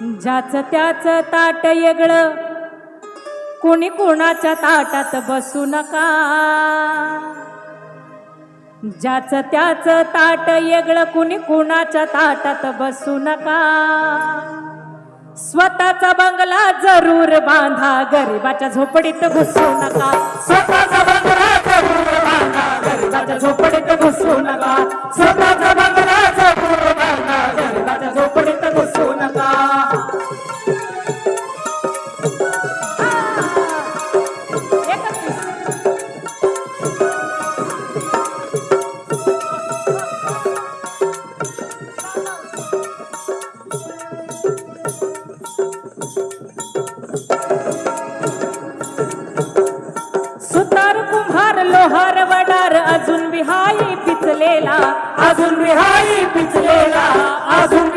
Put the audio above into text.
ज्याचं त्याच ताट वेगळं, कोणी कोणाच्या ताटात बसू नका. ज्याचं त्याच ताट वेगळं, कोणी कोणाच्या ताटात बसू नका. स्वतःचा बंगला जरूर बांधा, गरिबाच्या झोपडीत घुसू नका. स्वतःचा बंगला जरूर बांधा, गरिबाच्या झोपडीत घुसू नका. स्वतःचा बंगला जरूर बांधा, गरिबाच्या झोपडीत घुसू नका. सुतार कुंभार लोहार वडार, अजून विहाई पिचलेला, अजून विहाई पिचलेला, अजून